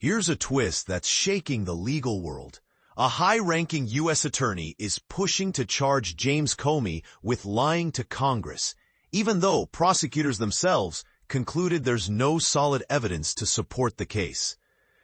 Here's a twist that's shaking the legal world. A high-ranking U.S. attorney is pushing to charge James Comey with lying to Congress, even though prosecutors themselves concluded there's no solid evidence to support the case.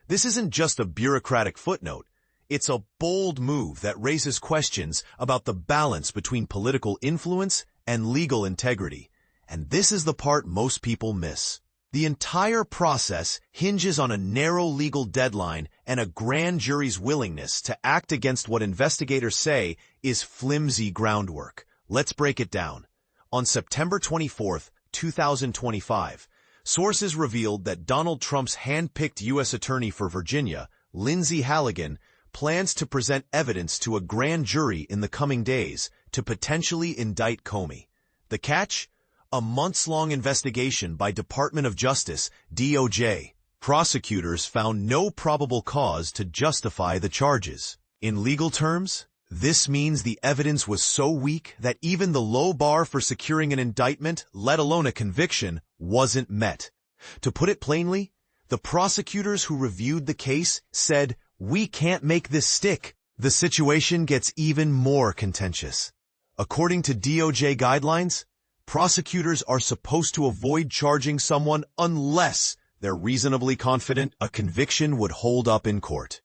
This isn't just a bureaucratic footnote. It's a bold move that raises questions about the balance between political influence and legal integrity. And this is the part most people miss. The entire process hinges on a narrow legal deadline and a grand jury's willingness to act against what investigators say is flimsy groundwork. Let's break it down. On September 24, 2025, sources revealed that Donald Trump's hand-picked U.S. Attorney for Virginia, Lindsey Halligan, plans to present evidence to a grand jury in the coming days to potentially indict Comey. The catch? A months-long investigation by Department of Justice, DOJ. Prosecutors found no probable cause to justify the charges. In legal terms, this means the evidence was so weak that even the low bar for securing an indictment, let alone a conviction, wasn't met. To put it plainly, the prosecutors who reviewed the case said, "We can't make this stick." The situation gets even more contentious. According to DOJ guidelines, prosecutors are supposed to avoid charging someone unless they're reasonably confident a conviction would hold up in court.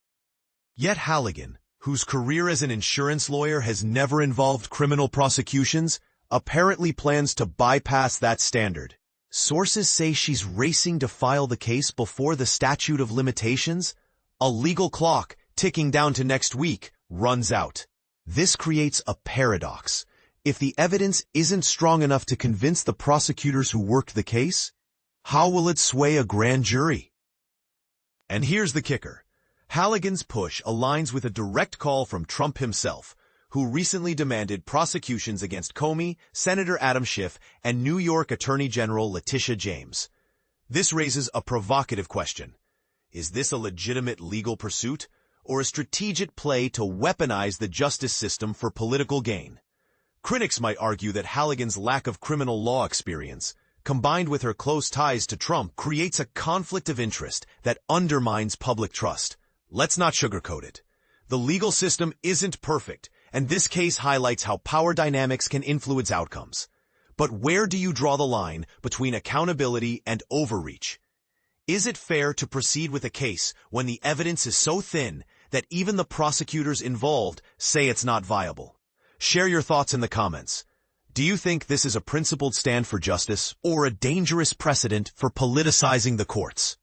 Yet Halligan, whose career as an insurance lawyer has never involved criminal prosecutions, apparently plans to bypass that standard. Sources say she's racing to file the case before the statute of limitations, a legal clock ticking down to next week, runs out. This creates a paradox. If the evidence isn't strong enough to convince the prosecutors who worked the case, how will it sway a grand jury? And here's the kicker. Halligan's push aligns with a direct call from Trump himself, who recently demanded prosecutions against Comey, Senator Adam Schiff, and New York Attorney General Letitia James. This raises a provocative question. Is this a legitimate legal pursuit, or a strategic play to weaponize the justice system for political gain? Critics might argue that Halligan's lack of criminal law experience, combined with her close ties to Trump, creates a conflict of interest that undermines public trust. Let's not sugarcoat it. The legal system isn't perfect, and this case highlights how power dynamics can influence outcomes. But where do you draw the line between accountability and overreach? Is it fair to proceed with a case when the evidence is so thin that even the prosecutors involved say it's not viable? Share your thoughts in the comments. Do you think this is a principled stand for justice or a dangerous precedent for politicizing the courts?